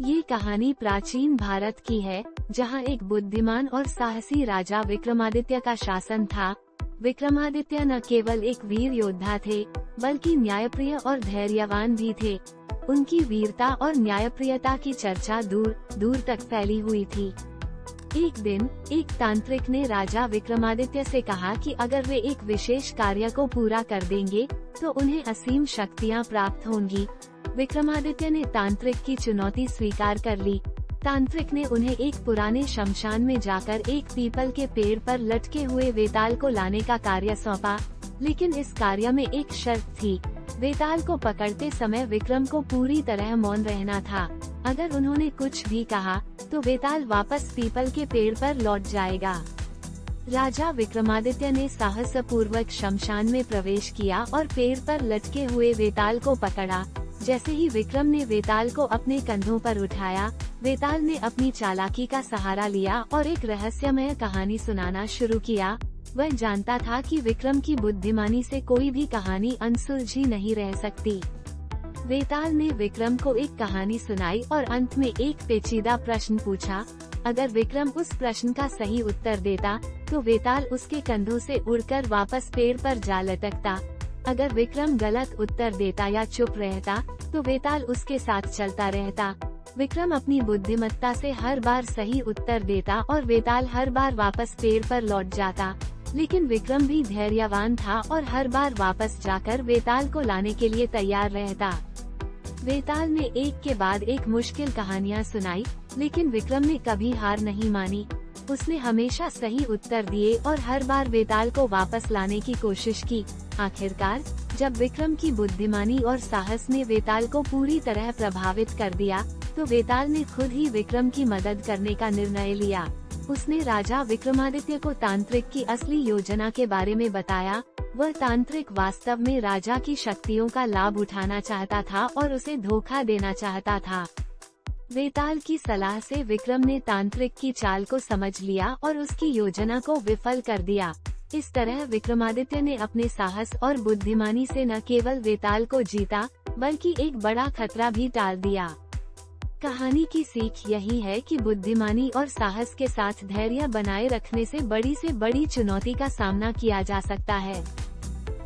ये कहानी प्राचीन भारत की है, जहाँ एक बुद्धिमान और साहसी राजा विक्रमादित्य का शासन था। विक्रमादित्य न केवल एक वीर योद्धा थे, बल्कि न्यायप्रिय और धैर्यवान भी थे। उनकी वीरता और न्यायप्रियता की चर्चा दूर दूर तक फैली हुई थी। एक दिन एक तांत्रिक ने राजा विक्रमादित्य से कहा कि अगर वे एक विशेष कार्य को पूरा कर देंगे, तो उन्हें असीम शक्तियाँ प्राप्त होंगी। विक्रमादित्य ने तांत्रिक की चुनौती स्वीकार कर ली। तांत्रिक ने उन्हें एक पुराने शमशान में जाकर एक पीपल के पेड़ पर लटके हुए वेताल को लाने का कार्य सौंपा, लेकिन इस कार्य में एक शर्त थी। वेताल को पकड़ते समय विक्रम को पूरी तरह मौन रहना था। अगर उन्होंने कुछ भी कहा, तो वेताल वापस पीपल के पेड़ पर लौट जाएगा। राजा विक्रमादित्य ने साहसपूर्वक शमशान में प्रवेश किया और पेड़ पर लटके हुए वेताल को पकड़ा। जैसे ही विक्रम ने वेताल को अपने कंधों पर उठाया, वेताल ने अपनी चालाकी का सहारा लिया और एक रहस्यमय कहानी सुनाना शुरू किया। वह जानता था कि विक्रम की बुद्धिमानी से कोई भी कहानी अनसुलझी नहीं रह सकती। वेताल ने विक्रम को एक कहानी सुनाई और अंत में एक पेचीदा प्रश्न पूछा। अगर विक्रम उस प्रश्न का सही उत्तर देता, तो वेताल उसके कंधों से उड़कर वापस पेड़ पर जा लटकता। अगर विक्रम गलत उत्तर देता या चुप रहता, तो वेताल उसके साथ चलता रहता। विक्रम अपनी बुद्धिमत्ता से हर बार सही उत्तर देता और वेताल हर बार वापस पेड़ पर लौट जाता। लेकिन विक्रम भी धैर्यवान था और हर बार वापस जाकर वेताल को लाने के लिए तैयार रहता। वेताल ने एक के बाद एक मुश्किल कहानियाँ सुनाई, लेकिन विक्रम ने कभी हार नहीं मानी। उसने हमेशा सही उत्तर दिए और हर बार वेताल को वापस लाने की कोशिश की। आखिरकार, जब विक्रम की बुद्धिमानी और साहस ने वेताल को पूरी तरह प्रभावित कर दिया, तो वेताल ने खुद ही विक्रम की मदद करने का निर्णय लिया। उसने राजा विक्रमादित्य को तांत्रिक की असली योजना के बारे में बताया। वह तांत्रिक वास्तव में राजा की शक्तियों का लाभ उठाना चाहता था और उसे धोखा देना चाहता था। वेताल की सलाह से विक्रम ने तांत्रिक की चाल को समझ लिया और उसकी योजना को विफल कर दिया। इस तरह विक्रमादित्य ने अपने साहस और बुद्धिमानी से न केवल वेताल को जीता, बल्कि एक बड़ा खतरा भी टाल दिया। कहानी की सीख यही है कि बुद्धिमानी और साहस के साथ धैर्य बनाए रखने से बड़ी चुनौती का सामना किया जा सकता है।